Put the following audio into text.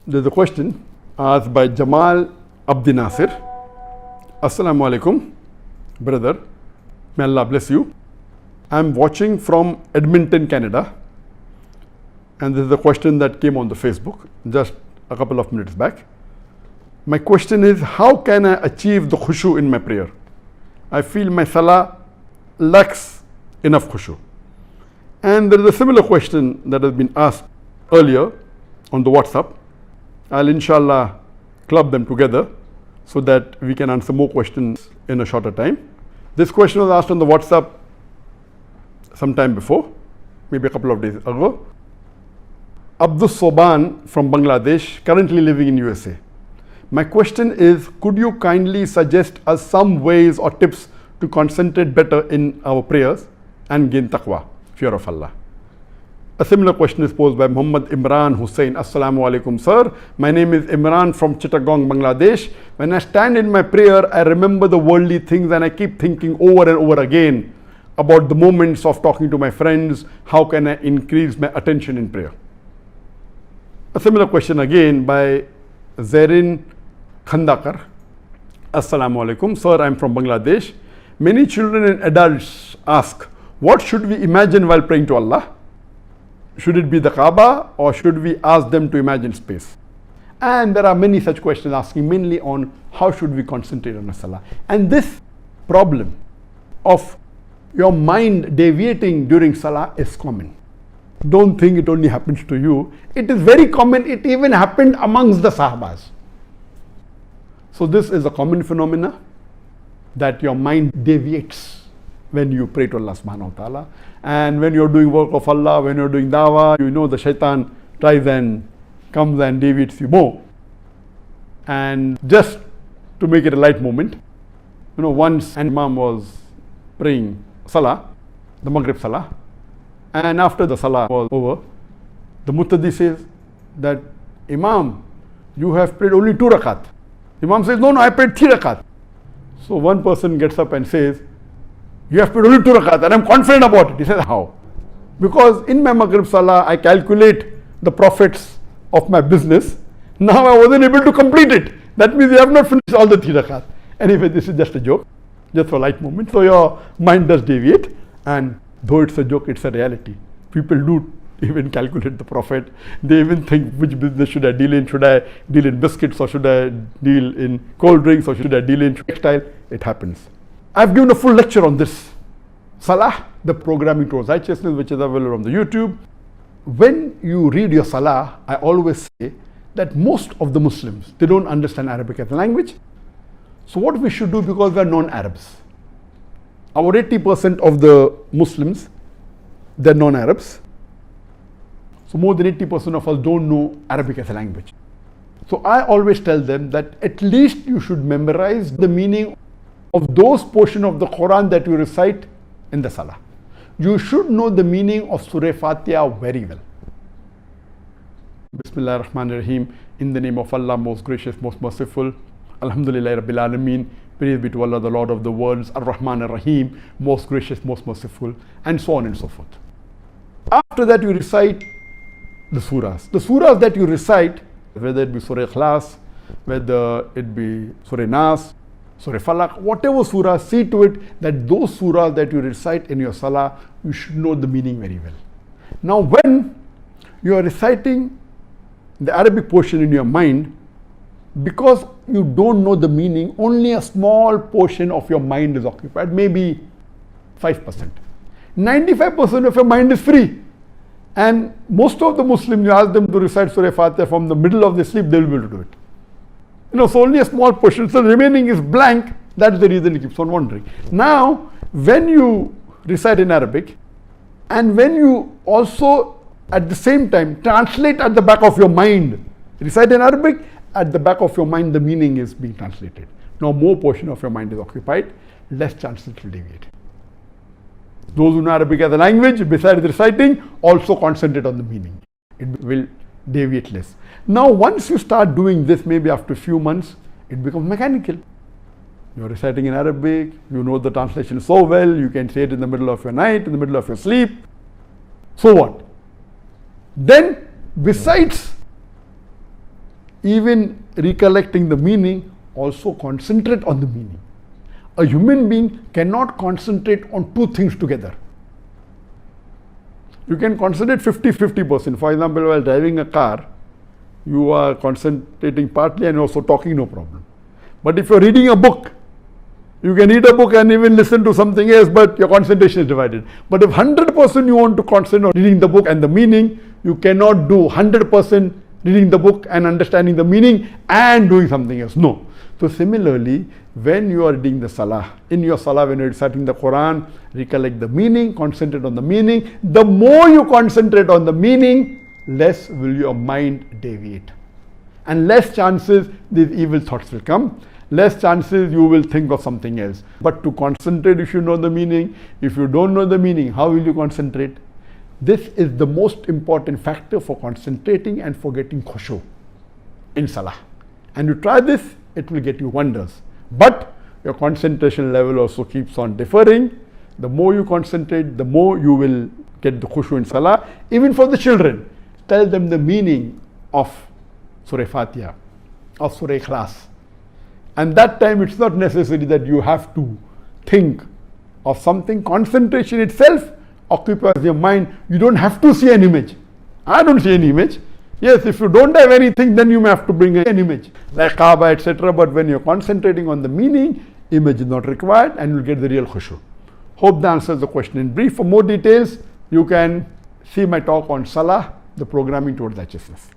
There's a question asked by Jamal Abdi Nasir. Assalamu alaikum, brother. May Allah bless you. I'm watching from Edmonton, Canada. And this is a question that came on the Facebook just a couple of minutes back. My question is, how can I achieve the Khushoo in my prayer? I feel my salah lacks enough Khushoo. And there is a similar question that has been asked earlier on the WhatsApp. I'll inshallah club them together so that we can answer more questions in a shorter time. This question was asked on the WhatsApp sometime before, maybe a couple of days ago. Abdul Soban from Bangladesh, currently living in USA. My question is, could you kindly suggest us some ways or tips to concentrate better in our prayers and gain taqwa, fear of Allah? A similar question is posed by Muhammad Imran Hussain. Assalamu alaikum, sir. My name is Imran from Chittagong, Bangladesh. When I stand in my prayer, I remember the worldly things and I keep thinking over and over again about the moments of talking to my friends. How can I increase my attention in prayer? A similar question again by Zarin Khandakar. Assalamu alaikum, sir. I'm from Bangladesh. Many children and adults ask, what should we imagine while praying to Allah? Should it be the Kaaba or should we ask them to imagine space? And there are many such questions asking mainly on how should we concentrate on the salah. And this problem of your mind deviating during salah is common. Don't think it only happens to you. It is very common. It even happened amongst the Sahabas. So this is a common phenomena that your mind deviates when you pray to Allah subhanahu wa ta'ala. And when you're doing work of Allah, when you're doing dawah, you know the shaitan tries and comes and deviates you more. And just to make it a light moment, once an Imam was praying salah, the Maghrib salah, and after the salah was over, the Muttadi says that, Imam, you have prayed only 2 rakat. Imam says, no, I prayed 3 rakat. So one person gets up and says, you have prayed only 2 rakat and I'm confident about it. He says, how? Because in my Maghrib salah, I calculate the profits of my business. Now I wasn't able to complete it. That means you have not finished all the 3 rakat. Anyway, this is just a joke, just for a light moment. So your mind does deviate, and though it's a joke, it's a reality. People do even calculate the profit. They even think, which business should I deal in? Should I deal in biscuits, or should I deal in cold drinks, or should I deal in textile? It happens. I've given a full lecture on this. Salah, the programming towards righteousness, which is available on the YouTube. When you read your salah, I always say that most of the Muslims, they don't understand Arabic as a language. So what we should do, because we are non-Arabs, our 80% of the Muslims, they're non-Arabs. So more than 80% of us don't know Arabic as a language. So I always tell them that at least you should memorize the meaning of those portions of the Quran that you recite in the salah. You should know the meaning of Surah Fatiha very well. Bismillah ar-Rahman ar-Rahim. In the name of Allah, most gracious, most merciful. Alhamdulillah Rabbil Alameen. Praise be to Allah, the Lord of the worlds. Ar-Rahman ar-Rahim. Most gracious, most merciful. And so on and so forth. After that, you recite the surahs. The surahs that you recite, whether it be Surah Ikhlas, whether it be Surah Nas, Surah Falaq, whatever surah, see to it that those surahs that you recite in your salah, you should know the meaning very well. Now when you are reciting the Arabic portion in your mind, because you don't know the meaning, only a small portion of your mind is occupied, maybe 5%. 95% of your mind is free. And most of the Muslims, you ask them to recite Surah Fatiha from the middle of the sleep, they will be able to do it. So only a small portion, so the remaining is blank. That's the reason it keeps on wandering. Now, when you recite in Arabic, and when you also at the same time translate at the back of your mind, recite in Arabic, at the back of your mind the meaning is being translated. Now more portion of your mind is occupied, less chances it will deviate. Those who know Arabic as a language, besides reciting, also concentrate on the meaning. It will deviate less. Now once you start doing this, maybe after a few months, it becomes mechanical. You're reciting in Arabic, you know the translation so well, you can say it in the middle of your night, in the middle of your sleep. So what? Then besides even recollecting the meaning, also concentrate on the meaning. A human being cannot concentrate on two things together. You can concentrate 50-50%. For example, while driving a car, you are concentrating partly and also talking, no problem. But if you are reading a book, you can read a book and even listen to something else, but your concentration is divided. But if 100% you want to concentrate on reading the book and the meaning, you cannot do 100% reading the book and understanding the meaning and doing something else. No. So similarly, when you are reading the salah, in your salah, when you are reciting the Quran, recollect the meaning, concentrate on the meaning. The more you concentrate on the meaning, less will your mind deviate. And less chances these evil thoughts will come. Less chances you will think of something else. But to concentrate, you should know the meaning. If you don't know the meaning, how will you concentrate? This is the most important factor for concentrating and for getting Khushoo in salah. And you try this, it will get you wonders. But your concentration level also keeps on differing. The more you concentrate, the more you will get the Khushoo in salah. Even for the children, tell them the meaning of Surah Fatiha, of Surah Ikhlas. And that time it's not necessary that you have to think of something. Concentration itself occupies your mind. You don't have to see an image. I don't see any image. Yes, if you don't have anything, then you may have to bring an image like Kaaba, etc. But when you're concentrating on the meaning, image is not required and you'll get the real Khushoo. Hope that answers the question in brief. For more details, you can see my talk on Salah, the programming towards righteousness.